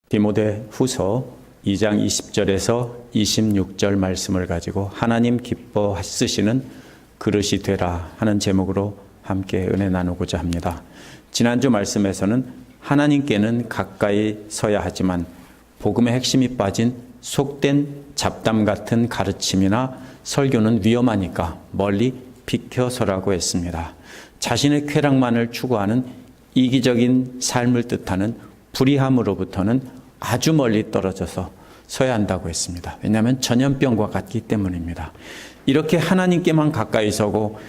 디모데후서 2장 20절에서 26절 말씀을 가지고 하나님 기뻐 쓰시는 그릇이 되라 하는 제목으로 함께 은혜 나누고자 합니다. 지난주 말씀에서는 하나님께는 가까이 서야 하지만 복음의 핵심이 빠진 속된 잡담 같은 가르침이나 설교는 위험하니까 멀리 비켜서라고 했습니다. 자신의 쾌락만을 추구하는 이기적인 삶을 뜻하는 불의함으로부터는 아주 멀리 떨어져서 서야 한다고 했습니다. 왜냐하면 전염병과 같기 때문입니다. 이렇게 하나님께만 가까이 서고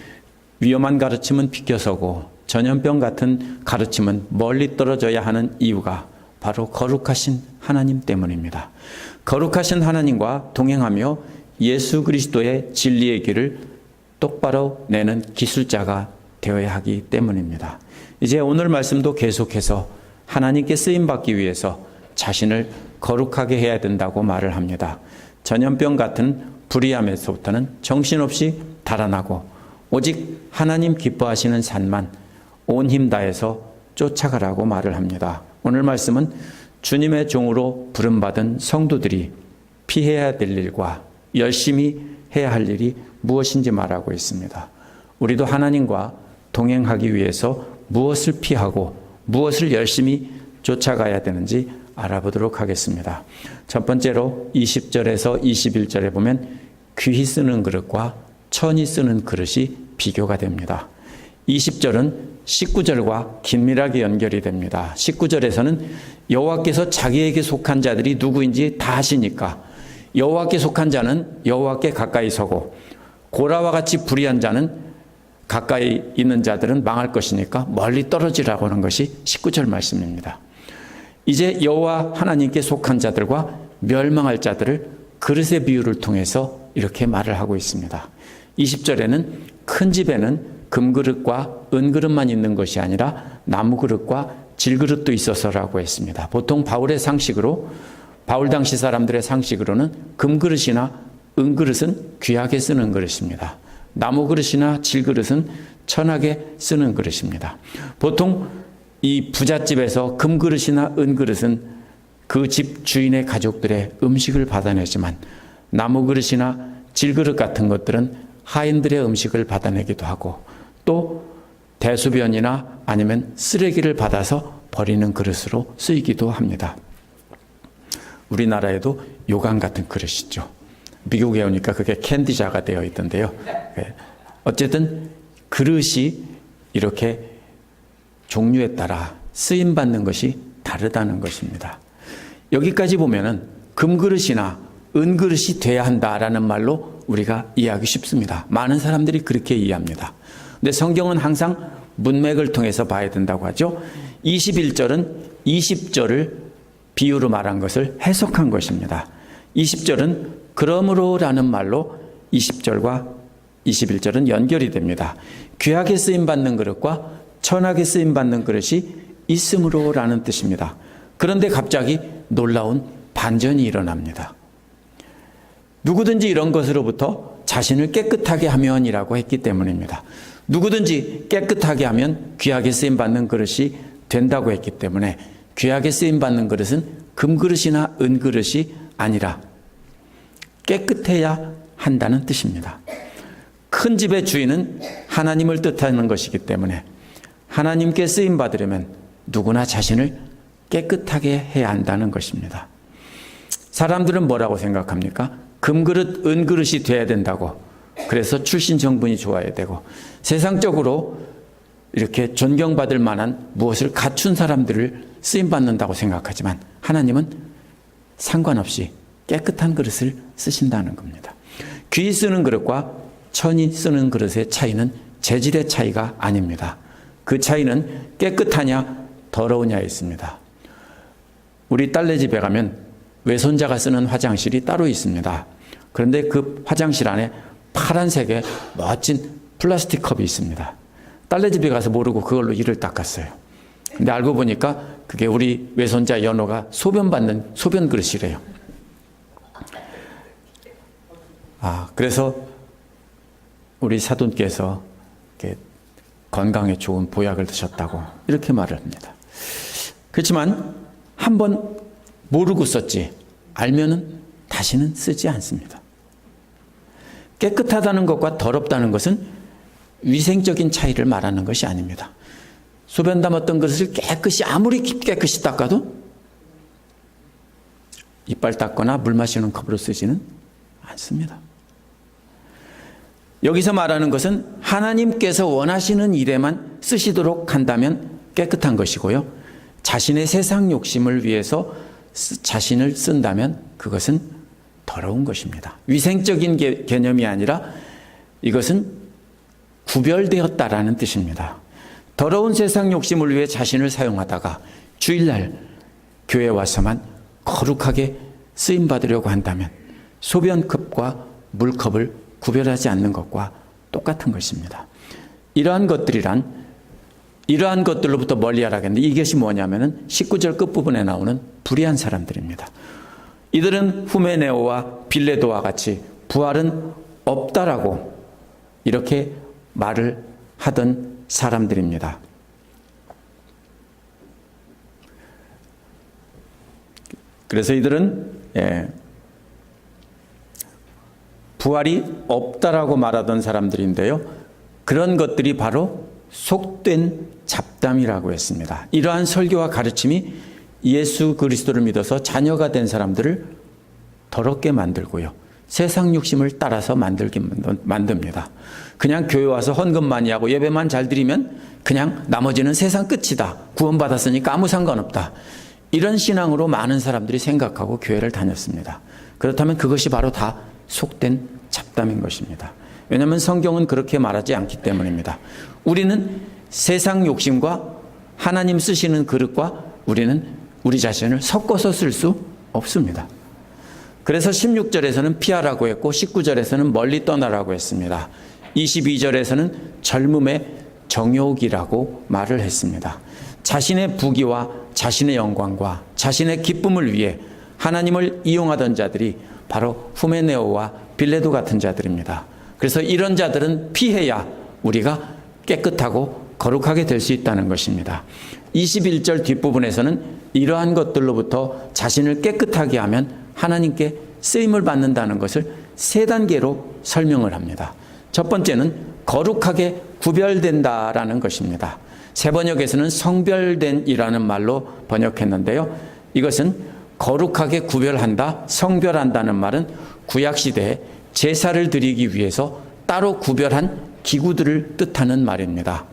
위험한 가르침은 비켜서고 전염병 같은 가르침은 멀리 떨어져야 하는 이유가 바로 거룩하신 하나님 때문입니다. 거룩하신 하나님과 동행하며 예수 그리스도의 진리의 길을 똑바로 내는 기술자가 되어야 하기 때문입니다. 이제 오늘 말씀도 계속해서 하나님께 쓰임받기 위해서 자신을 거룩하게 해야 된다고 말을 합니다. 전염병 같은 불의함에서부터는 정신없이 달아나고 오직 하나님 기뻐하시는 산만 온 힘 다해서 쫓아가라고 말을 합니다. 오늘 말씀은 주님의 종으로 부름받은 성도들이 피해야 될 일과 열심히 해야 할 일이 무엇인지 말하고 있습니다. 우리도 하나님과 동행하기 위해서 무엇을 피하고 무엇을 열심히 쫓아가야 되는지 알아보도록 하겠습니다. 첫 번째로 20절에서 21절에 보면 귀히 쓰는 그릇과 천히 쓰는 그릇이 비교가 됩니다. 20절은 19절과 긴밀하게 연결이 됩니다. 19절에서는 여호와께서 자기에게 속한 자들이 누구인지 다 아시니까 여호와께 속한 자는 여호와께 가까이 서고 고라와 같이 불의한 자는 가까이 있는 자들은 망할 것이니까 멀리 떨어지라고 하는 것이 19절 말씀입니다. 이제 여호와 하나님께 속한 자들과 멸망할 자들을 그릇의 비유를 통해서 이렇게 말을 하고 있습니다. 20절에는 큰 집에는 금그릇과 은그릇만 있는 것이 아니라 나무그릇과 질그릇도 있어서라고 했습니다. 보통 바울의 상식으로 바울 당시 사람들의 상식으로는 금그릇이나 은그릇은 귀하게 쓰는 그릇입니다. 나무그릇이나 질그릇은 천하게 쓰는 그릇입니다. 보통 이 부잣집에서 금그릇이나 은그릇은 그 집 주인의 가족들의 음식을 받아내지만 나무그릇이나 질그릇 같은 것들은 하인들의 음식을 받아내기도 하고 또 대소변이나 아니면 쓰레기를 받아서 버리는 그릇으로 쓰이기도 합니다. 우리나라에도 요강 같은 그릇이 있죠. 미국에 오니까 그게 캔디자가 되어 있던데요. 어쨌든 그릇이 이렇게 종류에 따라 쓰임받는 것이 다르다는 것입니다. 여기까지 보면은 금그릇이나 은그릇이 돼야 한다라는 말로 우리가 이해하기 쉽습니다. 많은 사람들이 그렇게 이해합니다. 근데 성경은 항상 문맥을 통해서 봐야 된다고 하죠. 21절은 20절을 비유로 말한 것을 해석한 것입니다. 20절은 그러므로라는 말로 20절과 21절은 연결이 됩니다. 귀하게 쓰임받는 그릇과 천하게 쓰임받는 그릇이 있음으로라는 뜻입니다. 그런데 갑자기 놀라운 반전이 일어납니다. 누구든지 이런 것으로부터 자신을 깨끗하게 하면이라고 했기 때문입니다. 누구든지 깨끗하게 하면 귀하게 쓰임받는 그릇이 된다고 했기 때문에 귀하게 쓰임받는 그릇은 금그릇이나 은그릇이 아니라 깨끗해야 한다는 뜻입니다. 큰 집의 주인은 하나님을 뜻하는 것이기 때문에 하나님께 쓰임받으려면 누구나 자신을 깨끗하게 해야 한다는 것입니다. 사람들은 뭐라고 생각합니까? 금그릇, 은그릇이 돼야 된다고. 그래서 출신 정분이 좋아야 되고 세상적으로 이렇게 존경받을 만한 무엇을 갖춘 사람들을 쓰임받는다고 생각하지만 하나님은 상관없이 깨끗한 그릇을 쓰신다는 겁니다. 귀히 쓰는 그릇과 천히 쓰는 그릇의 차이는 재질의 차이가 아닙니다. 그 차이는 깨끗하냐 더러우냐에 있습니다. 우리 딸네 집에 가면 외손자가 쓰는 화장실이 따로 있습니다. 그런데 그 화장실 안에 파란색의 멋진 플라스틱 컵이 있습니다. 딸네 집에 가서 모르고 그걸로 이를 닦았어요. 근데 알고 보니까 그게 우리 외손자 연호가 소변 받는 소변 그릇이래요. 그래서 우리 사돈께서 이렇게 건강에 좋은 보약을 드셨다고 이렇게 말을 합니다. 그렇지만 한번 모르고 썼지 알면은 다시는 쓰지 않습니다. 깨끗하다는 것과 더럽다는 것은 위생적인 차이를 말하는 것이 아닙니다. 소변 담았던 것을 깨끗이 아무리 깨끗이 닦아도 이빨 닦거나 물 마시는 컵으로 쓰지는 않습니다. 여기서 말하는 것은 하나님께서 원하시는 일에만 쓰시도록 한다면 깨끗한 것이고요. 자신의 세상 욕심을 위해서 자신을 쓴다면 그것은 더러운 것입니다. 위생적인 개념이 아니라 이것은 구별되었다라는 뜻입니다. 더러운 세상 욕심을 위해 자신을 사용하다가 주일날 교회 와서만 거룩하게 쓰임받으려고 한다면 소변컵과 물컵을 구별하지 않는 것과 똑같은 것입니다. 이러한 것들로부터 멀리하라겠는데 이것이 뭐냐면은 19절 끝부분에 나오는 불의한 사람들입니다. 이들은 후메네오와 빌레도와 같이 부활은 없다라고 이렇게 말을 하던 사람들입니다. 그래서 이들은 부활이 없다라고 말하던 사람들인데요. 그런 것들이 바로 속된 잡담이라고 했습니다. 이러한 설교와 가르침이 예수 그리스도를 믿어서 자녀가 된 사람들을 더럽게 만들고요. 세상 욕심을 따라서 만듭니다. 그냥 교회 와서 헌금 많이 하고 예배만 잘 드리면 그냥 나머지는 세상 끝이다. 구원받았으니까 아무 상관없다. 이런 신앙으로 많은 사람들이 생각하고 교회를 다녔습니다. 그렇다면 그것이 바로 다 속된 잡담인 것입니다. 왜냐하면 성경은 그렇게 말하지 않기 때문입니다. 우리는 세상 욕심과 하나님 쓰시는 그릇과 우리는 우리 자신을 섞어서 쓸 수 없습니다. 그래서 16절에서는 피하라고 했고 19절에서는 멀리 떠나라고 했습니다. 22절에서는 젊음의 정욕이라고 말을 했습니다. 자신의 부귀와 자신의 영광과 자신의 기쁨을 위해 하나님을 이용하던 자들이 바로 후메네오와 빌레도 같은 자들입니다. 그래서 이런 자들은 피해야 우리가 깨끗하고 거룩하게 될 수 있다는 것입니다. 21절 뒷부분에서는 이러한 것들로부터 자신을 깨끗하게 하면 하나님께 쓰임을 받는다는 것을 세 단계로 설명을 합니다. 첫 번째는 거룩하게 구별된다라는 것입니다. 새 번역에서는 성별된이라는 말로 번역했는데요. 이것은 거룩하게 구별한다, 성별한다는 말은 구약시대에 제사를 드리기 위해서 따로 구별한 기구들을 뜻하는 말입니다.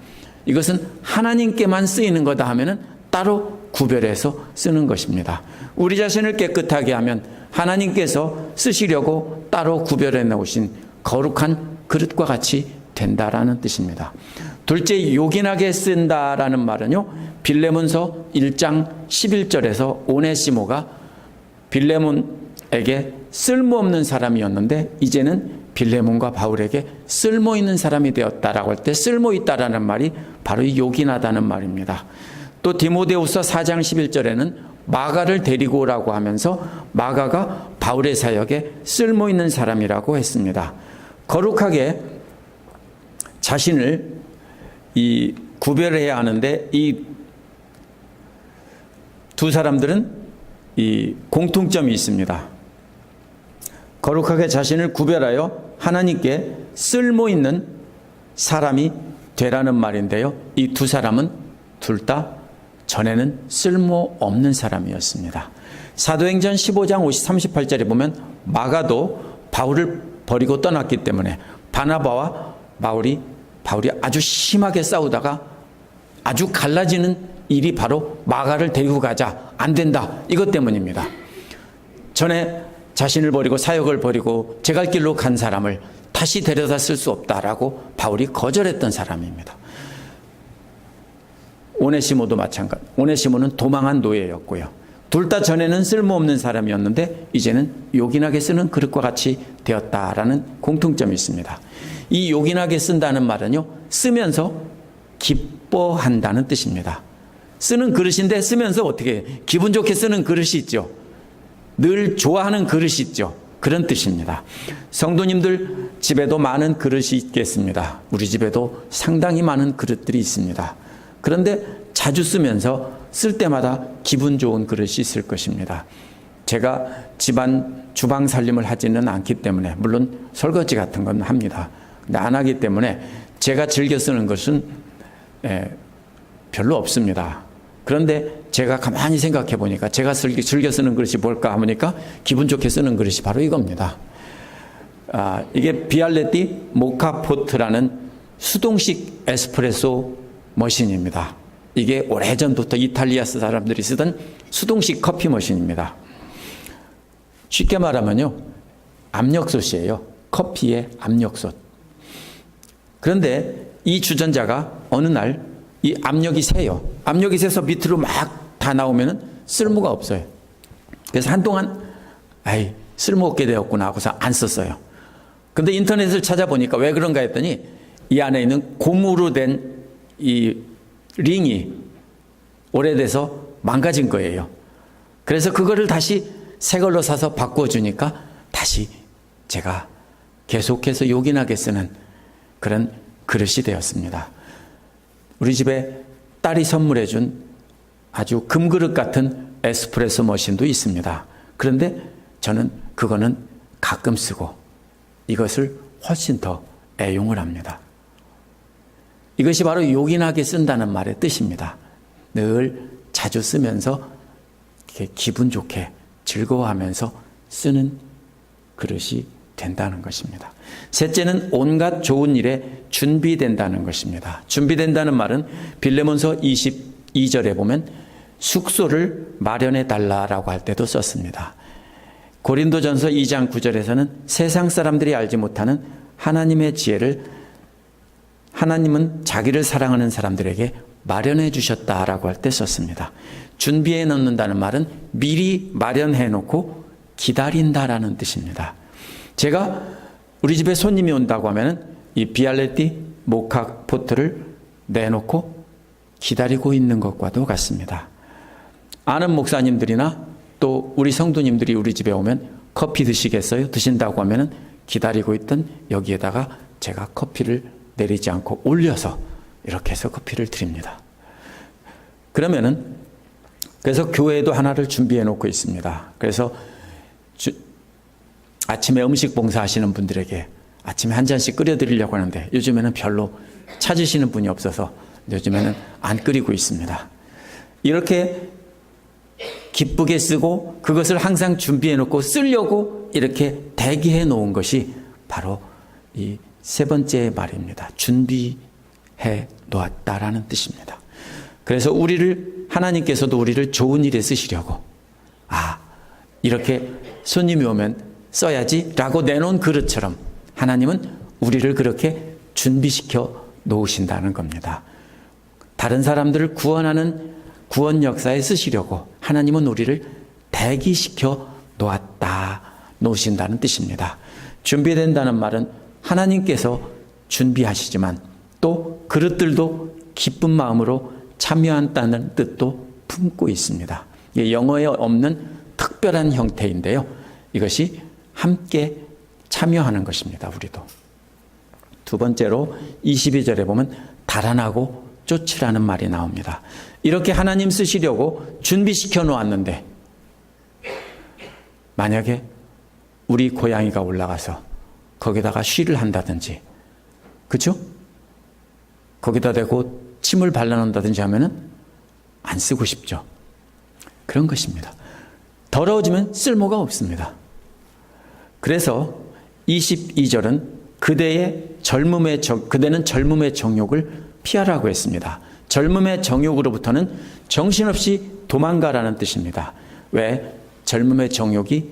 이것은 하나님께만 쓰이는 거다 하면은 따로 구별해서 쓰는 것입니다. 우리 자신을 깨끗하게 하면 하나님께서 쓰시려고 따로 구별해 놓으신 거룩한 그릇과 같이 된다라는 뜻입니다. 둘째, 요긴하게 쓴다라는 말은요, 빌레몬서 1장 11절에서 오네시모가 빌레몬에게 쓸모없는 사람이었는데 이제는 빌레몬과 바울에게 쓸모있는 사람이 되었다라고 할 때 쓸모있다라는 말이 바로 이 요긴하다는 말입니다. 또 디모데후서 4장 11절에는 마가를 데리고 오라고 하면서 마가가 바울의 사역에 쓸모있는 사람이라고 했습니다. 거룩하게 자신을 구별해야 하는데 이 두 사람들은 이 공통점이 있습니다. 거룩하게 자신을 구별하여 하나님께 쓸모있는 사람이 되라는 말인데요. 이 두 사람은 둘 다 전에는 쓸모없는 사람이었습니다. 사도행전 15장 38절에 보면 마가도 바울을 버리고 떠났기 때문에 바나바와 바울이 아주 심하게 싸우다가 아주 갈라지는 일이 바로 마가를 데리고 가자, 안 된다, 이것 때문입니다. 전에 자신을 버리고 사역을 버리고 제 갈 길로 간 사람을 다시 데려다 쓸 수 없다라고 바울이 거절했던 사람입니다. 오네시모도 마찬가지. 오네시모는 도망한 노예였고요. 둘 다 전에는 쓸모없는 사람이었는데 이제는 요긴하게 쓰는 그릇과 같이 되었다라는 공통점이 있습니다. 이 요긴하게 쓴다는 말은요, 쓰면서 기뻐한다는 뜻입니다. 쓰는 그릇인데 쓰면서 어떻게 기분 좋게 쓰는 그릇이 있죠. 늘 좋아하는 그릇이 있죠. 그런 뜻입니다. 성도님들 집에도 많은 그릇이 있겠습니다. 우리 집에도 상당히 많은 그릇들이 있습니다. 그런데 자주 쓰면서 쓸 때마다 기분 좋은 그릇이 있을 것입니다. 제가 집안 주방 살림을 하지는 않기 때문에, 물론 설거지 같은 건 합니다. 근데 안 하기 때문에 제가 즐겨 쓰는 것은 별로 없습니다. 그런데 제가 가만히 생각해 보니까 제가 즐겨 쓰는 그릇이 뭘까 하니까 기분 좋게 쓰는 그릇이 바로 이겁니다. 이게 비알레티 모카포트라는 수동식 에스프레소 머신입니다. 이게 오래전부터 이탈리아 사람들이 쓰던 수동식 커피 머신입니다. 쉽게 말하면요, 압력솥이에요. 커피의 압력솥. 그런데 이 주전자가 어느 날 이 압력이 새요. 압력이 새서 밑으로 막 다 나오면 쓸모가 없어요. 그래서 한동안 쓸모없게 되었구나 하고서 안 썼어요. 근데 인터넷을 찾아보니까 왜 그런가 했더니 이 안에 있는 고무로 된 이 링이 오래돼서 망가진 거예요. 그래서 그거를 다시 새 걸로 사서 바꿔주니까 다시 제가 계속해서 요긴하게 쓰는 그런 그릇이 되었습니다. 우리 집에 딸이 선물해 준 아주 금그릇 같은 에스프레소 머신도 있습니다. 그런데 저는 그거는 가끔 쓰고 이것을 훨씬 더 애용을 합니다. 이것이 바로 요긴하게 쓴다는 말의 뜻입니다. 늘 자주 쓰면서 이렇게 기분 좋게 즐거워하면서 쓰는 그릇이 된다는 것입니다. 셋째는 온갖 좋은 일에 준비된다는 것입니다. 준비된다는 말은 빌레몬서 22절에 보면 숙소를 마련해 달라라고 할 때도 썼습니다. 고린도전서 2장 9절에서는 세상 사람들이 알지 못하는 하나님의 지혜를 하나님은 자기를 사랑하는 사람들에게 마련해 주셨다라고 할 때 썼습니다. 준비해 놓는다는 말은 미리 마련해 놓고 기다린다라는 뜻입니다. 제가 우리 집에 손님이 온다고 하면 이 비알레티 모카포트를 내놓고 기다리고 있는 것과도 같습니다. 아는 목사님들이나 또 우리 성도님들이 우리 집에 오면 커피 드시겠어요? 드신다고 하면 기다리고 있던 여기에다가 제가 커피를 내리지 않고 올려서 이렇게 해서 커피를 드립니다. 그래서 교회에도 하나를 준비해 놓고 있습니다. 그래서 아침에 음식 봉사하시는 분들에게 아침에 한 잔씩 끓여드리려고 하는데 요즘에는 별로 찾으시는 분이 없어서 요즘에는 안 끓이고 있습니다. 이렇게 기쁘게 쓰고 그것을 항상 준비해 놓고 쓰려고 이렇게 대기해 놓은 것이 바로 이 세 번째 말입니다. 준비해 놓았다라는 뜻입니다. 그래서 하나님께서도 우리를 좋은 일에 쓰시려고 이렇게 손님이 오면 써야지 라고 내놓은 그릇처럼 하나님은 우리를 그렇게 준비시켜 놓으신다는 겁니다. 다른 사람들을 구원하는 구원 역사에 쓰시려고 하나님은 우리를 대기시켜 놓으신다는 뜻입니다. 준비된다는 말은 하나님께서 준비하시지만 또 그릇들도 기쁜 마음으로 참여한다는 뜻도 품고 있습니다. 이게 영어에 없는 특별한 형태인데요. 이것이 함께 참여하는 것입니다. 우리도. 두 번째로 22절에 보면 달아나고 쫓으라는 말이 나옵니다. 이렇게 하나님 쓰시려고 준비시켜 놓았는데 만약에 우리 고양이가 올라가서 거기다가 쉬를 한다든지, 그렇죠? 거기다 대고 침을 발라놓는다든지 하면은 안 쓰고 싶죠. 그런 것입니다. 더러워지면 쓸모가 없습니다. 그래서 22절은 그대는 젊음의 정욕을 피하라고 했습니다. 젊음의 정욕으로부터는 정신없이 도망가라는 뜻입니다. 왜? 젊음의 정욕이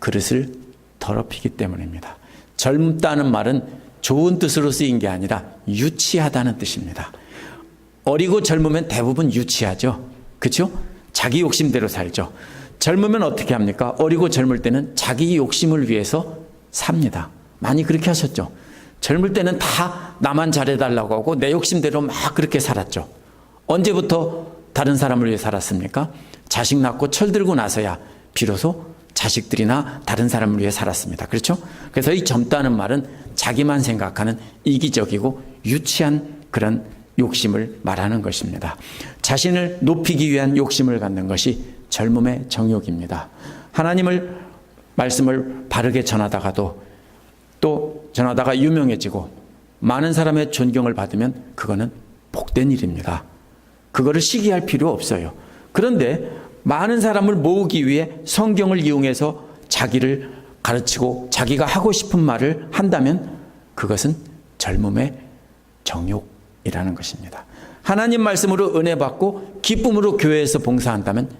그릇을 더럽히기 때문입니다. 젊다는 말은 좋은 뜻으로 쓰인 게 아니라 유치하다는 뜻입니다. 어리고 젊으면 대부분 유치하죠. 그렇죠? 자기 욕심대로 살죠. 젊으면 어떻게 합니까? 어리고 젊을 때는 자기 욕심을 위해서 삽니다. 많이 그렇게 하셨죠. 젊을 때는 다 나만 잘해달라고 하고 내 욕심대로 막 그렇게 살았죠. 언제부터 다른 사람을 위해 살았습니까? 자식 낳고 철들고 나서야 비로소 자식들이나 다른 사람을 위해 살았습니다. 그렇죠? 그래서 이 젊다는 말은 자기만 생각하는 이기적이고 유치한 그런 욕심을 말하는 것입니다. 자신을 높이기 위한 욕심을 갖는 것이 젊음의 정욕입니다. 하나님을 말씀을 바르게 전하다가도 또 전하다가 유명해지고 많은 사람의 존경을 받으면 그거는 복된 일입니다. 그거를 시기할 필요 없어요. 그런데 많은 사람을 모으기 위해 성경을 이용해서 자기를 가르치고 자기가 하고 싶은 말을 한다면 그것은 젊음의 정욕이라는 것입니다. 하나님 말씀으로 은혜 받고 기쁨으로 교회에서 봉사한다면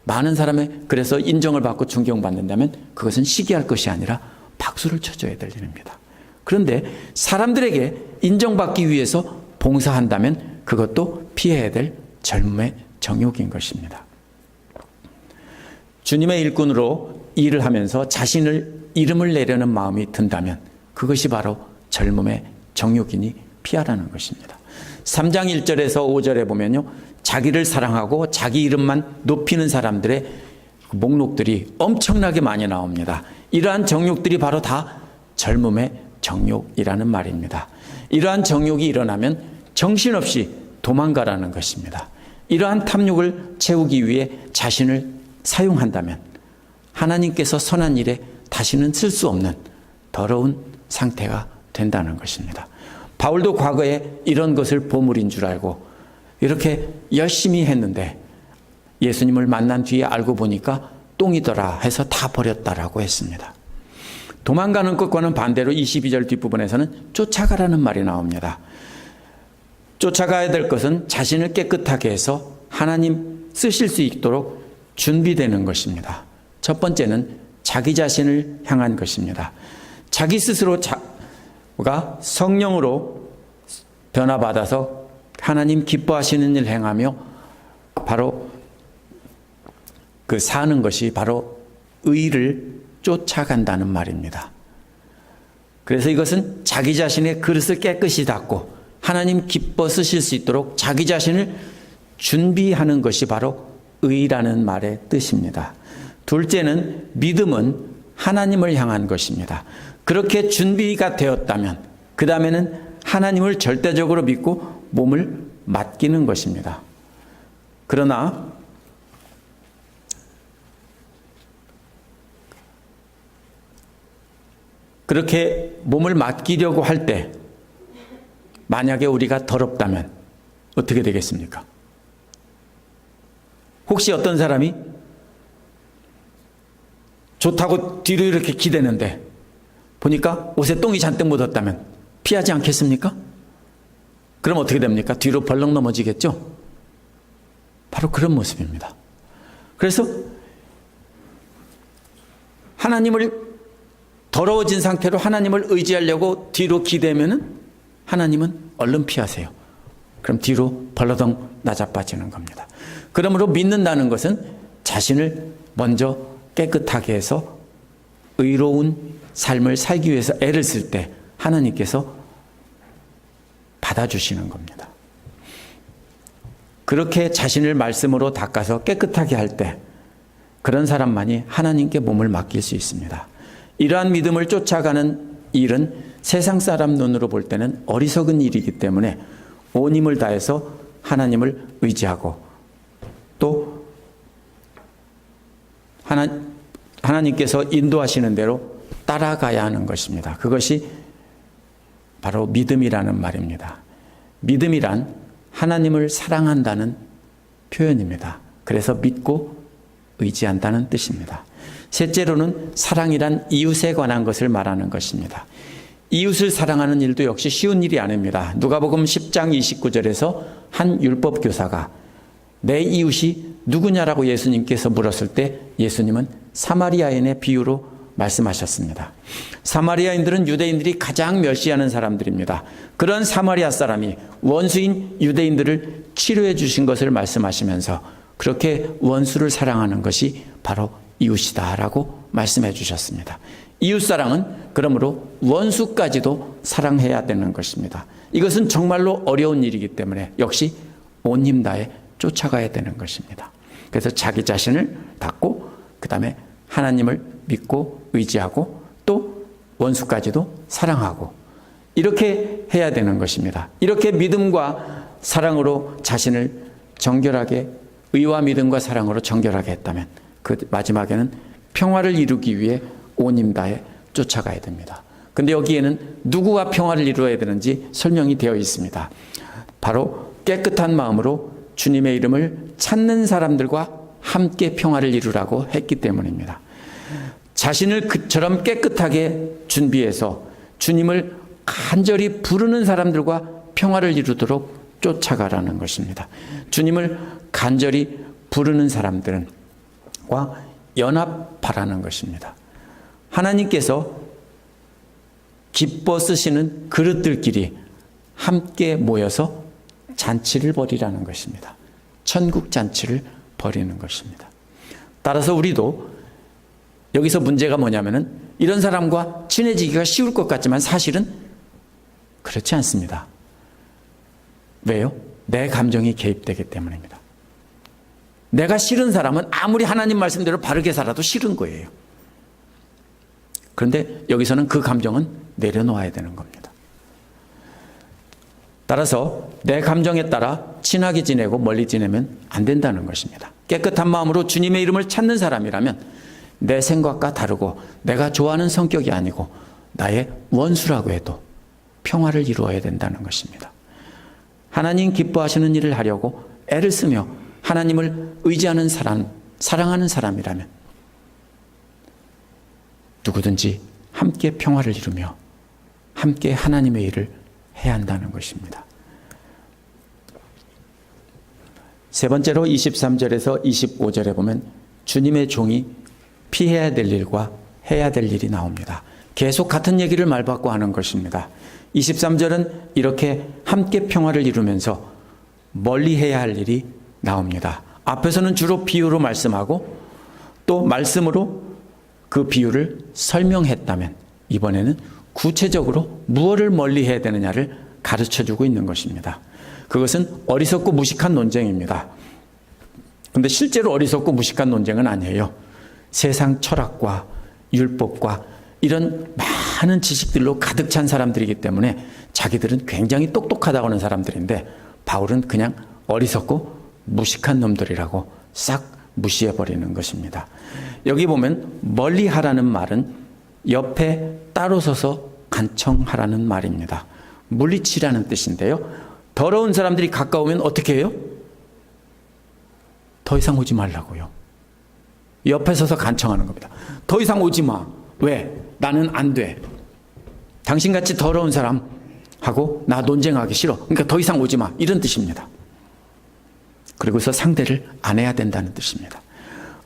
많은 사람의 그래서 인정을 받고 존경받는다면 그것은 시기할 것이 아니라 박수를 쳐줘야 될 일입니다. 그런데 사람들에게 인정받기 위해서 봉사한다면 그것도 피해야 될 젊음의 정욕인 것입니다. 주님의 일꾼으로 일을 하면서 자신을 이름을 내려는 마음이 든다면 그것이 바로 젊음의 정욕이니 피하라는 것입니다. 3장 1절에서 5절에 보면요, 자기를 사랑하고 자기 이름만 높이는 사람들의 목록들이 엄청나게 많이 나옵니다. 이러한 정욕들이 바로 다 젊음의 정욕이라는 말입니다. 이러한 정욕이 일어나면 정신없이 도망가라는 것입니다. 이러한 탐욕을 채우기 위해 자신을 사용한다면 하나님께서 선한 일에 다시는 쓸 수 없는 더러운 상태가 된다는 것입니다. 바울도 과거에 이런 것을 보물인 줄 알고 이렇게 열심히 했는데 예수님을 만난 뒤에 알고 보니까 똥이더라 해서 다 버렸다라고 했습니다. 도망가는 것과는 반대로 22절 뒷부분에서는 쫓아가라는 말이 나옵니다. 쫓아가야 될 것은 자신을 깨끗하게 해서 하나님 쓰실 수 있도록 준비되는 것입니다. 첫 번째는 자기 자신을 향한 것입니다. 자기 스스로가 성령으로 변화받아서 하나님 기뻐하시는 일을 행하며 바로 그 사는 것이 바로 의를 쫓아간다는 말입니다. 그래서 이것은 자기 자신의 그릇을 깨끗이 닦고 하나님 기뻐 쓰실 수 있도록 자기 자신을 준비하는 것이 바로 의라는 말의 뜻입니다. 둘째는 믿음은 하나님을 향한 것입니다. 그렇게 준비가 되었다면 그 다음에는 하나님을 절대적으로 믿고 몸을 맡기는 것입니다. 그러나 그렇게 몸을 맡기려고 할 때 만약에 우리가 더럽다면 어떻게 되겠습니까? 혹시 어떤 사람이 좋다고 뒤로 이렇게 기대는데 보니까 옷에 똥이 잔뜩 묻었다면 피하지 않겠습니까? 그럼 어떻게 됩니까? 뒤로 벌렁 넘어지겠죠? 바로 그런 모습입니다. 그래서 하나님을 더러워진 상태로 하나님을 의지하려고 뒤로 기대면은 하나님은 얼른 피하세요. 그럼 뒤로 벌러덩 나자빠지는 겁니다. 그러므로 믿는다는 것은 자신을 먼저 깨끗하게 해서 의로운 삶을 살기 위해서 애를 쓸 때 하나님께서 받아주시는 겁니다. 그렇게 자신을 말씀으로 닦아서 깨끗하게 할 때 그런 사람만이 하나님께 몸을 맡길 수 있습니다. 이러한 믿음을 쫓아가는 일은 세상 사람 눈으로 볼 때는 어리석은 일이기 때문에 온 힘을 다해서 하나님을 의지하고 또 하나님께서 인도하시는 대로 따라가야 하는 것입니다. 그것이 바로 믿음이라는 말입니다. 믿음이란 하나님을 사랑한다는 표현입니다. 그래서 믿고 의지한다는 뜻입니다. 셋째로는 사랑이란 이웃에 관한 것을 말하는 것입니다. 이웃을 사랑하는 일도 역시 쉬운 일이 아닙니다. 누가복음 10장 29절에서 한 율법 교사가 내 이웃이 누구냐라고 예수님께서 물었을 때 예수님은 사마리아인의 비유로 말씀하셨습니다. 사마리아인들은 유대인들이 가장 멸시하는 사람들입니다. 그런 사마리아 사람이 원수인 유대인들을 치료해 주신 것을 말씀하시면서 그렇게 원수를 사랑하는 것이 바로 이웃이다라고 말씀해 주셨습니다. 이웃사랑은 그러므로 원수까지도 사랑해야 되는 것입니다. 이것은 정말로 어려운 일이기 때문에 역시 온 힘 다해 쫓아가야 되는 것입니다. 그래서 자기 자신을 닦고 그 다음에 하나님을 믿고 의지하고 또 원수까지도 사랑하고 이렇게 해야 되는 것입니다. 이렇게 믿음과 사랑으로 자신을 정결하게, 의와 믿음과 사랑으로 정결하게 했다면 그 마지막에는 평화를 이루기 위해 온 힘 다해 쫓아가야 됩니다. 근데 여기에는 누구와 평화를 이루어야 되는지 설명이 되어 있습니다. 바로 깨끗한 마음으로 주님의 이름을 찾는 사람들과 함께 평화를 이루라고 했기 때문입니다. 자신을 그처럼 깨끗하게 준비해서 주님을 간절히 부르는 사람들과 평화를 이루도록 쫓아가라는 것입니다. 주님을 간절히 부르는 사람들과 연합하라는 것입니다. 하나님께서 기뻐 쓰시는 그릇들끼리 함께 모여서 잔치를 벌이라는 것입니다. 천국 잔치를 벌이는 것입니다. 따라서 우리도 여기서 문제가 뭐냐면은 이런 사람과 친해지기가 쉬울 것 같지만 사실은 그렇지 않습니다. 왜요? 내 감정이 개입되기 때문입니다. 내가 싫은 사람은 아무리 하나님 말씀대로 바르게 살아도 싫은 거예요. 그런데 여기서는 그 감정은 내려놓아야 되는 겁니다. 따라서 내 감정에 따라 친하게 지내고 멀리 지내면 안 된다는 것입니다. 깨끗한 마음으로 주님의 이름을 찾는 사람이라면 내 생각과 다르고 내가 좋아하는 성격이 아니고 나의 원수라고 해도 평화를 이루어야 된다는 것입니다. 하나님 기뻐하시는 일을 하려고 애를 쓰며 하나님을 의지하는 사람, 사랑하는 사람이라면 누구든지 함께 평화를 이루며 함께 하나님의 일을 해야 한다는 것입니다. 세 번째로 23절에서 25절에 보면 주님의 종이 피해야 될 일과 해야 될 일이 나옵니다. 계속 같은 얘기를 말받고 하는 것입니다. 23절은 이렇게 함께 평화를 이루면서 멀리 해야 할 일이 나옵니다. 앞에서는 주로 비유로 말씀하고 또 말씀으로 그 비유를 설명했다면 이번에는 구체적으로 무엇을 멀리 해야 되느냐를 가르쳐주고 있는 것입니다. 그것은 어리석고 무식한 논쟁입니다. 그런데 실제로 어리석고 무식한 논쟁은 아니에요. 세상 철학과 율법과 이런 많은 지식들로 가득 찬 사람들이기 때문에 자기들은 굉장히 똑똑하다고 하는 사람들인데 바울은 그냥 어리석고 무식한 놈들이라고 싹 무시해버리는 것입니다. 여기 보면 멀리 하라는 말은 옆에 따로 서서 간청하라는 말입니다. 물리치라는 뜻인데요. 더러운 사람들이 가까우면 어떻게 해요? 더 이상 오지 말라고요. 옆에 서서 간청하는 겁니다. 더 이상 오지 마. 왜? 나는 안 돼. 당신같이 더러운 사람하고 나 논쟁하기 싫어. 그러니까 더 이상 오지 마. 이런 뜻입니다. 그리고서 상대를 안 해야 된다는 뜻입니다.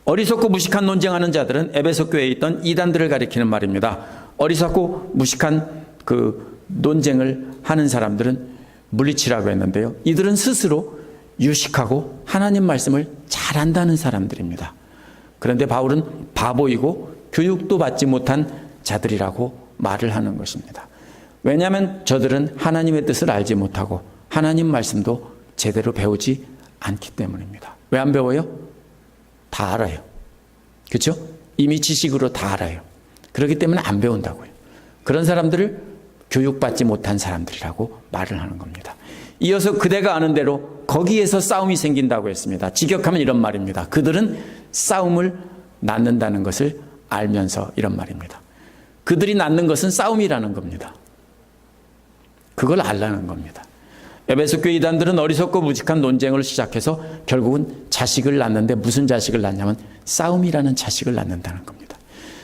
어리석고 무식한 논쟁하는 자들은 에베소 교회에 있던 이단들을 가리키는 말입니다. 어리석고 무식한 그 논쟁을 하는 사람들은 물리치라고 했는데요. 이들은 스스로 유식하고 하나님 말씀을 잘 안다는 사람들입니다. 그런데 바울은 바보이고 교육도 받지 못한 자들이라고 말을 하는 것입니다. 왜냐하면 저들은 하나님의 뜻을 알지 못하고 하나님 말씀도 제대로 배우지 않기 때문입니다. 왜 안 배워요? 다 알아요. 그렇죠? 이미 지식으로 다 알아요. 그렇기 때문에 안 배운다고요. 그런 사람들을 교육받지 못한 사람들이라고 말을 하는 겁니다. 이어서 그대가 아는 대로 거기에서 싸움이 생긴다고 했습니다. 직역하면 이런 말입니다. 그들은 싸움을 낳는다는 것을 알면서 이런 말입니다. 그들이 낳는 것은 싸움이라는 겁니다. 그걸 알라는 겁니다. 에베소 교회 이단들은 어리석고 무식한 논쟁을 시작해서 결국은 자식을 낳는데 무슨 자식을 낳냐면 싸움이라는 자식을 낳는다는 겁니다.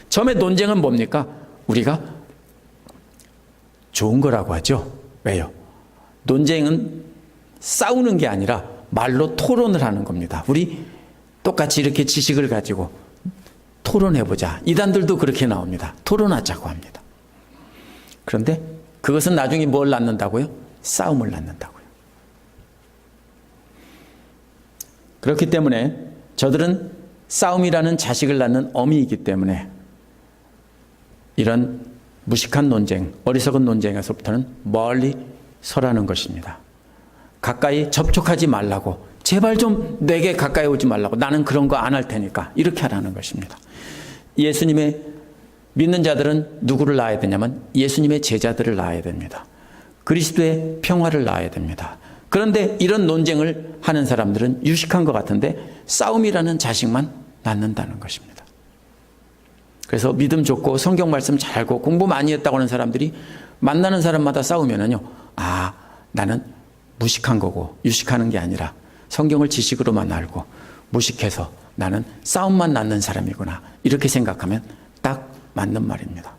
처음에 논쟁은 뭡니까? 우리가 좋은 거라고 하죠. 왜요? 논쟁은 싸우는 게 아니라 말로 토론을 하는 겁니다. 우리 똑같이 이렇게 지식을 가지고 토론해보자. 이단들도 그렇게 나옵니다. 토론하자고 합니다. 그런데 그것은 나중에 뭘 낳는다고요? 싸움을 낳는다고요. 그렇기 때문에 저들은 싸움이라는 자식을 낳는 어미이기 때문에 이런 무식한 논쟁, 어리석은 논쟁에서부터는 멀리 서라는 것입니다. 가까이 접촉하지 말라고, 제발 좀 내게 가까이 오지 말라고, 나는 그런 거 안 할 테니까 이렇게 하라는 것입니다. 예수님의 믿는 자들은 누구를 낳아야 되냐면 예수님의 제자들을 낳아야 됩니다. 그리스도의 평화를 낳아야 됩니다. 그런데 이런 논쟁을 하는 사람들은 유식한 것 같은데 싸움이라는 자식만 낳는다는 것입니다. 그래서 믿음 좋고 성경 말씀 잘 알고 공부 많이 했다고 하는 사람들이 만나는 사람마다 싸우면은요, 아, 나는 무식한 거고 유식하는 게 아니라 성경을 지식으로만 알고 무식해서 나는 싸움만 낳는 사람이구나, 이렇게 생각하면 딱 맞는 말입니다.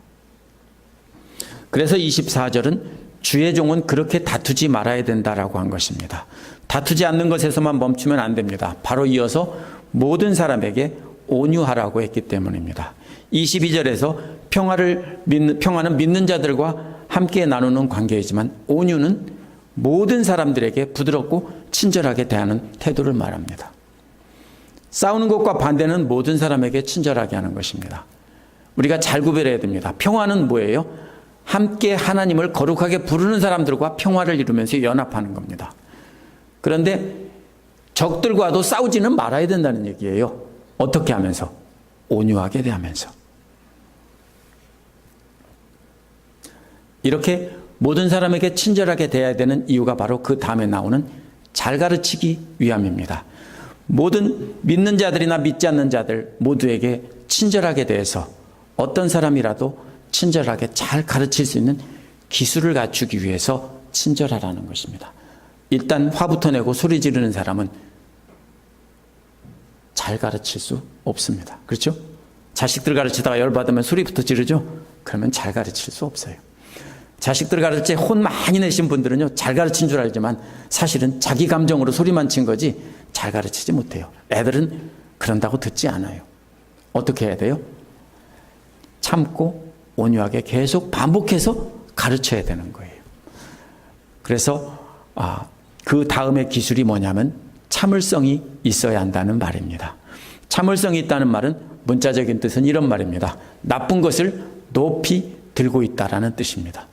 그래서 24절은 주의 종은 그렇게 다투지 말아야 된다라고 한 것입니다. 다투지 않는 것에서만 멈추면 안 됩니다. 바로 이어서 모든 사람에게 온유하라고 했기 때문입니다. 22절에서 평화는 믿는 자들과 함께 나누는 관계이지만 온유는 모든 사람들에게 부드럽고 친절하게 대하는 태도를 말합니다. 싸우는 것과 반대는 모든 사람에게 친절하게 하는 것입니다. 우리가 잘 구별해야 됩니다. 평화는 뭐예요? 함께 하나님을 거룩하게 부르는 사람들과 평화를 이루면서 연합하는 겁니다. 그런데 적들과도 싸우지는 말아야 된다는 얘기예요. 어떻게 하면서? 온유하게 대하면서. 이렇게 모든 사람에게 친절하게 대해야 되는 이유가 바로 그 다음에 나오는 잘 가르치기 위함입니다. 모든 믿는 자들이나 믿지 않는 자들 모두에게 친절하게 대해서 어떤 사람이라도 친절하게 잘 가르칠 수 있는 기술을 갖추기 위해서 친절하라는 것입니다. 일단 화부터 내고 소리 지르는 사람은 잘 가르칠 수 없습니다. 그렇죠? 자식들 가르치다가 열받으면 소리부터 지르죠? 그러면 잘 가르칠 수 없어요. 자식들 가르칠 때 혼 많이 내신 분들은요, 잘 가르친 줄 알지만 사실은 자기 감정으로 소리만 친 거지 잘 가르치지 못해요. 애들은 그런다고 듣지 않아요. 어떻게 해야 돼요? 참고 온유하게 계속 반복해서 가르쳐야 되는 거예요. 그래서 그 다음의 기술이 뭐냐면 참을성이 있어야 한다는 말입니다. 참을성이 있다는 말은 문자적인 뜻은 이런 말입니다. 나쁜 것을 높이 들고 있다라는 뜻입니다.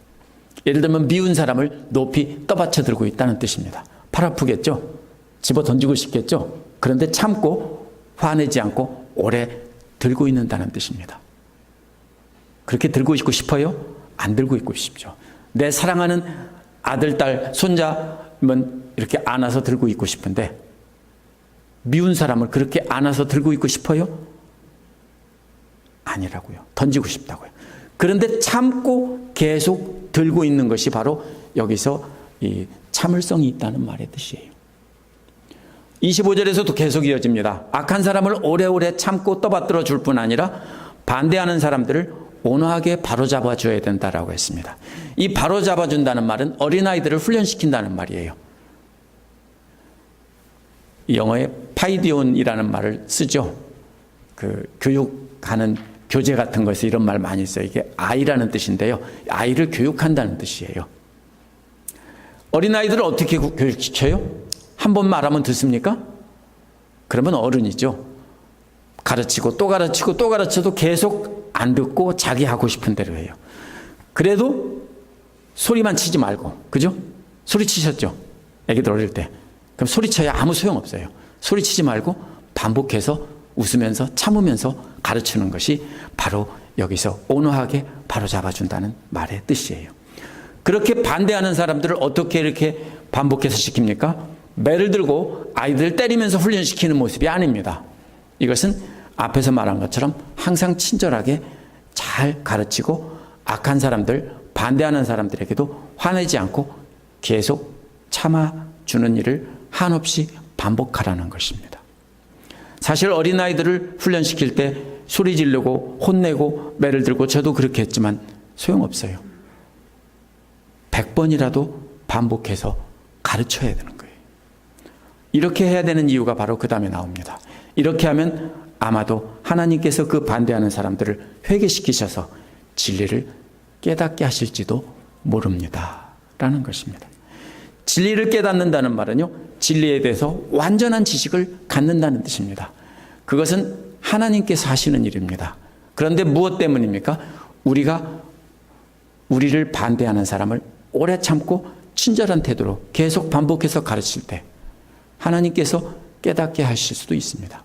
예를 들면 미운 사람을 높이 떠받쳐 들고 있다는 뜻입니다. 팔 아프겠죠? 집어 던지고 싶겠죠? 그런데 참고 화내지 않고 오래 들고 있는다는 뜻입니다. 그렇게 들고 있고 싶어요? 안 들고 있고 싶죠. 내 사랑하는 아들, 딸, 손자면 이렇게 안아서 들고 있고 싶은데 미운 사람을 그렇게 안아서 들고 있고 싶어요? 아니라고요. 던지고 싶다고요. 그런데 참고 계속 들고 있는 것이 바로 여기서 이 참을성이 있다는 말의 뜻이에요. 25절에서도 계속 이어집니다. 악한 사람을 오래오래 참고 떠받들어 줄 뿐 아니라 반대하는 사람들을 온화하게 바로잡아 줘야 된다라고 했습니다. 이 바로잡아 준다는 말은 어린아이들을 훈련시킨다는 말이에요. 영어에 파이디온이라는 말을 쓰죠. 그 교육하는 교재 같은 것에서 이런 말 많이 써요. 이게 아이라는 뜻인데요. 아이를 교육한다는 뜻이에요. 어린아이들을 어떻게 교육시켜요? 한 번 말하면 듣습니까? 그러면 어른이죠. 가르치고 또 가르치고 또 가르쳐도 계속 안 듣고 자기 하고 싶은 대로 해요. 그래도 소리만 치지 말고, 그죠? 소리 치셨죠? 애기들 어릴 때. 그럼 소리쳐야 아무 소용없어요. 소리치지 말고 반복해서 웃으면서 참으면서 가르치는 것이 바로 여기서 온화하게 바로잡아준다는 말의 뜻이에요. 그렇게 반대하는 사람들을 어떻게 이렇게 반복해서 시킵니까? 매를 들고 아이들 때리면서 훈련시키는 모습이 아닙니다. 이것은 앞에서 말한 것처럼 항상 친절하게 잘 가르치고 악한 사람들, 반대하는 사람들에게도 화내지 않고 계속 참아주는 일을 한없이 반복하라는 것입니다. 사실 어린아이들을 훈련시킬 때 소리 지르고 혼내고 매를 들고 저도 그렇게 했지만 소용없어요. 100번이라도 반복해서 가르쳐야 되는 거예요. 이렇게 해야 되는 이유가 바로 그 다음에 나옵니다. 이렇게 하면 아마도 하나님께서 그 반대하는 사람들을 회개시키셔서 진리를 깨닫게 하실지도 모릅니다. 라는 것입니다. 진리를 깨닫는다는 말은요, 진리에 대해서 완전한 지식을 갖는다는 뜻입니다. 그것은 하나님께서 하시는 일입니다. 그런데 무엇 때문입니까? 우리가 우리를 반대하는 사람을 오래 참고 친절한 태도로 계속 반복해서 가르칠 때 하나님께서 깨닫게 하실 수도 있습니다.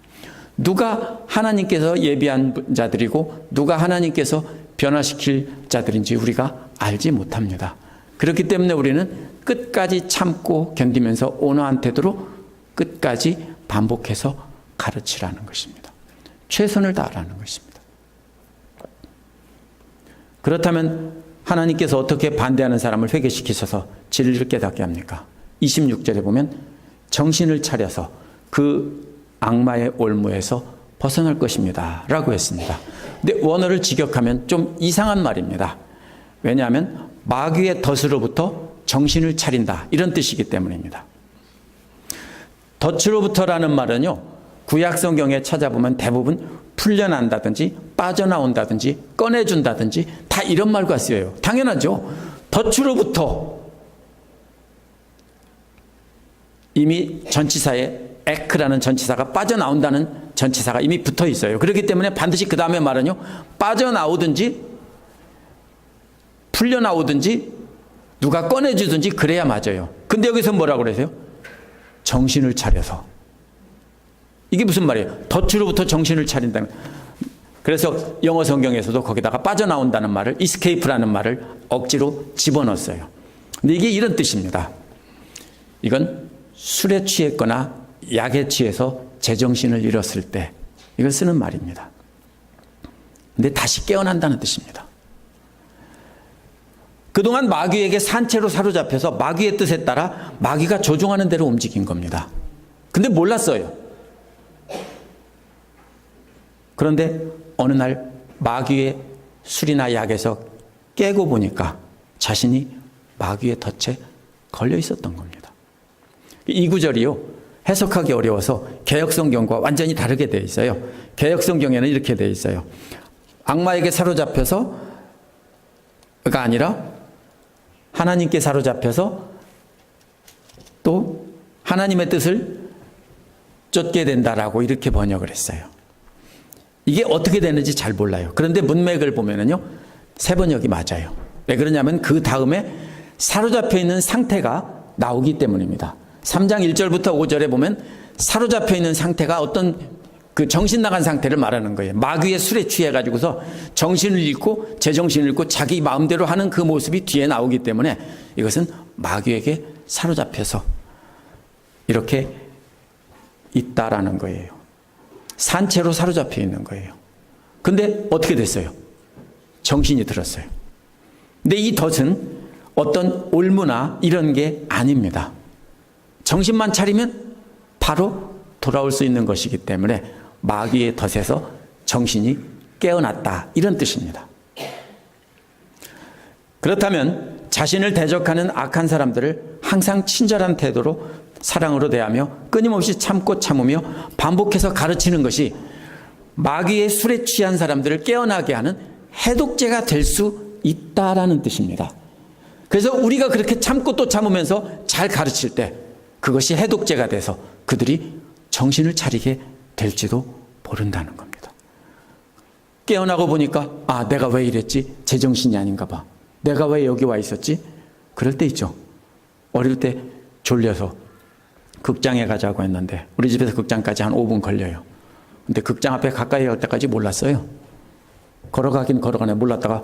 누가 하나님께서 예비한 자들이고 누가 하나님께서 변화시킬 자들인지 우리가 알지 못합니다. 그렇기 때문에 우리는 끝까지 참고 견디면서 온화한 태도로 끝까지 반복해서 가르치라는 것입니다. 최선을 다하라는 것입니다. 그렇다면 하나님께서 어떻게 반대하는 사람을 회개시키셔서 진리를 깨닫게 합니까? 26절에 보면 정신을 차려서 그 악마의 올무에서 벗어날 것입니다 라고 했습니다. 근데 원어를 직역하면 좀 이상한 말입니다. 왜냐하면 마귀의 덫으로부터 정신을 차린다 이런 뜻이기 때문입니다. 덫으로부터라는 말은요, 구약 성경에 찾아보면 대부분 풀려난다든지 빠져나온다든지 꺼내준다든지 다 이런 말과 쓰여요. 당연하죠. 덫으로부터 이미 전치사에 에크라는 전치사가 빠져나온다는 전치사가 이미 붙어 있어요. 그렇기 때문에 반드시 그 다음에 말은요, 빠져나오든지 풀려나오든지 누가 꺼내주든지 그래야 맞아요. 근데 여기서 뭐라고 그러세요? 정신을 차려서. 이게 무슨 말이에요? 덫으로부터 정신을 차린다는. 그래서 영어 성경에서도 거기다가 빠져나온다는 말을, escape라는 말을 억지로 집어넣었어요. 근데 이게 이런 뜻입니다. 이건 술에 취했거나 약에 취해서 제정신을 잃었을 때 이걸 쓰는 말입니다. 근데 다시 깨어난다는 뜻입니다. 그동안 마귀에게 산채로 사로잡혀서 마귀의 뜻에 따라 마귀가 조종하는 대로 움직인 겁니다. 근데 몰랐어요. 그런데 어느 날 마귀의 술이나 약에서 깨고 보니까 자신이 마귀의 덫에 걸려 있었던 겁니다. 이 구절이요, 해석하기 어려워서 개역성경과 완전히 다르게 되어 있어요. 개역성경에는 이렇게 되어 있어요. 악마에게 사로잡혀서가 아니라 하나님께 사로잡혀서 또 하나님의 뜻을 쫓게 된다라고 이렇게 번역을 했어요. 이게 어떻게 되는지 잘 몰라요. 그런데 문맥을 보면은요, 세 번역이 맞아요. 왜 그러냐면 그 다음에 사로잡혀 있는 상태가 나오기 때문입니다. 3장 1절부터 5절에 보면 사로잡혀 있는 상태가 어떤 그 정신 나간 상태를 말하는 거예요. 마귀의 술에 취해가지고서 정신을 잃고 제정신을 잃고 자기 마음대로 하는 그 모습이 뒤에 나오기 때문에 이것은 마귀에게 사로잡혀서 이렇게 있다라는 거예요. 산채로 사로잡혀 있는 거예요. 근데 어떻게 됐어요? 정신이 들었어요. 근데 이 덫은 어떤 올무나 이런 게 아닙니다. 정신만 차리면 바로 돌아올 수 있는 것이기 때문에 마귀의 덫에서 정신이 깨어났다 이런 뜻입니다. 그렇다면 자신을 대적하는 악한 사람들을 항상 친절한 태도로 사랑으로 대하며 끊임없이 참고 참으며 반복해서 가르치는 것이 마귀의 술에 취한 사람들을 깨어나게 하는 해독제가 될 수 있다라는 뜻입니다. 그래서 우리가 그렇게 참고 또 참으면서 잘 가르칠 때 그것이 해독제가 돼서 그들이 정신을 차리게 될지도 모른다는 겁니다. 깨어나고 보니까 아, 내가 왜 이랬지? 제정신이 아닌가 봐. 내가 왜 여기 와 있었지? 그럴 때 있죠. 어릴 때 졸려서 극장에 가자고 했는데 우리 집에서 극장까지 한 5분 걸려요. 근데 극장 앞에 가까이 갈 때까지 몰랐어요. 걸어가긴 걸어가네. 몰랐다가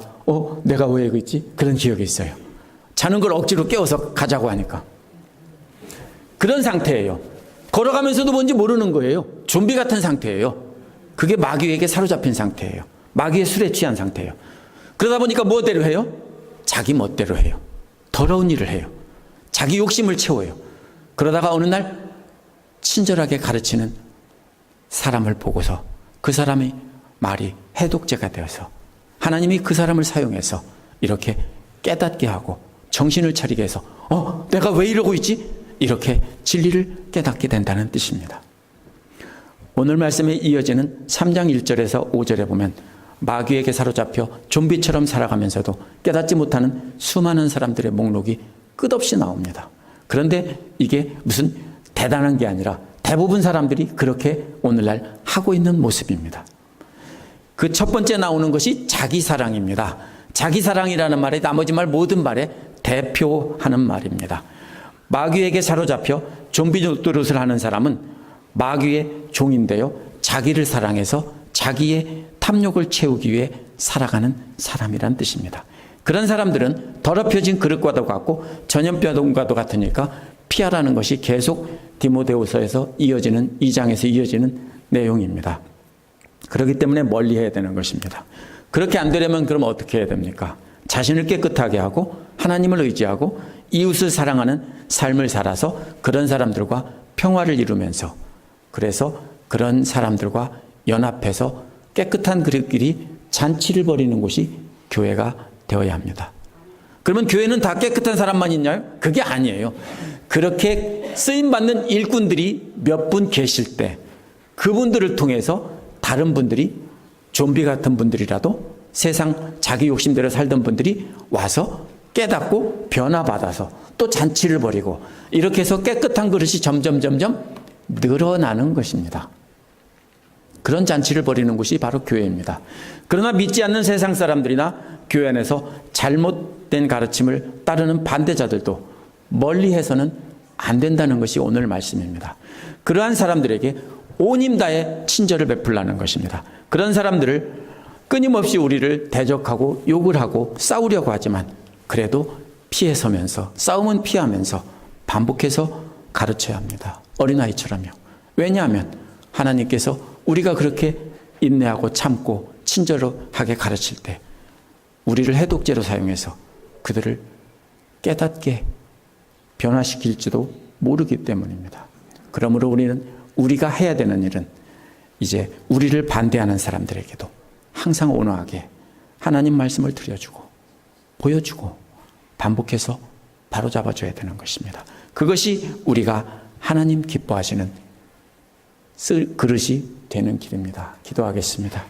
내가 왜 여기 있지? 그런 기억이 있어요. 자는 걸 억지로 깨워서 가자고 하니까. 그런 상태예요. 걸어가면서도 뭔지 모르는 거예요. 좀비 같은 상태예요. 그게 마귀에게 사로잡힌 상태예요. 마귀의 술에 취한 상태예요. 그러다 보니까 뭐대로 해요? 자기 멋대로 해요. 더러운 일을 해요. 자기 욕심을 채워요. 그러다가 어느 날 친절하게 가르치는 사람을 보고서 그 사람의 말이 해독제가 되어서 하나님이 그 사람을 사용해서 이렇게 깨닫게 하고 정신을 차리게 해서 내가 왜 이러고 있지? 이렇게 진리를 깨닫게 된다는 뜻입니다. 오늘 말씀에 이어지는 3장 1절에서 5절에 보면 마귀에게 사로잡혀 좀비처럼 살아가면서도 깨닫지 못하는 수많은 사람들의 목록이 끝없이 나옵니다. 그런데 이게 무슨 대단한 게 아니라 대부분 사람들이 그렇게 오늘날 하고 있는 모습입니다. 그 첫 번째 나오는 것이 자기사랑입니다. 자기사랑이라는 말이 나머지 말 모든 말에 대표하는 말입니다. 마귀에게 사로잡혀 좀비 노릇을 하는 사람은 마귀의 종인데요, 자기를 사랑해서 자기의 탐욕을 채우기 위해 살아가는 사람이란 뜻입니다. 그런 사람들은 더럽혀진 그릇과도 같고 전염병과도 같으니까 피하라는 것이 계속 디모데후서에서 이어지는 2장에서 이어지는 내용입니다. 그렇기 때문에 멀리해야 되는 것입니다. 그렇게 안 되려면 그럼 어떻게 해야 됩니까? 자신을 깨끗하게 하고 하나님을 의지하고 이웃을 사랑하는 삶을 살아서 그런 사람들과 평화를 이루면서, 그래서 그런 사람들과 연합해서 깨끗한 그릇끼리 잔치를 벌이는 곳이 교회가 되어야 합니다. 그러면 교회는 다 깨끗한 사람만 있나요? 그게 아니에요. 그렇게 쓰임받는 일꾼들이 몇 분 계실 때 그분들을 통해서 다른 분들이, 좀비 같은 분들이라도 세상 자기 욕심대로 살던 분들이 와서 깨닫고 변화받아서 또 잔치를 벌이고, 이렇게 해서 깨끗한 그릇이 점점 늘어나는 것입니다. 그런 잔치를 벌이는 곳이 바로 교회입니다. 그러나 믿지 않는 세상 사람들이나 교회 안에서 잘못된 가르침을 따르는 반대자들도 멀리해서는 안 된다는 것이 오늘 말씀입니다. 그러한 사람들에게 온 힘 다해 친절을 베풀라는 것입니다. 그런 사람들을 끊임없이 우리를 대적하고 욕을 하고 싸우려고 하지만 그래도 피해 서면서, 싸움은 피하면서 반복해서 가르쳐야 합니다. 어린아이처럼요. 왜냐하면 하나님께서 우리가 그렇게 인내하고 참고 친절하게 가르칠 때 우리를 해독제로 사용해서 그들을 깨닫게 변화시킬지도 모르기 때문입니다. 그러므로 우리는 우리가 해야 되는 일은 이제 우리를 반대하는 사람들에게도 항상 온화하게 하나님 말씀을 들려주고 보여주고 반복해서 바로잡아줘야 되는 것입니다. 그것이 우리가 하나님 기뻐하시는 그릇이 되는 길입니다. 기도하겠습니다.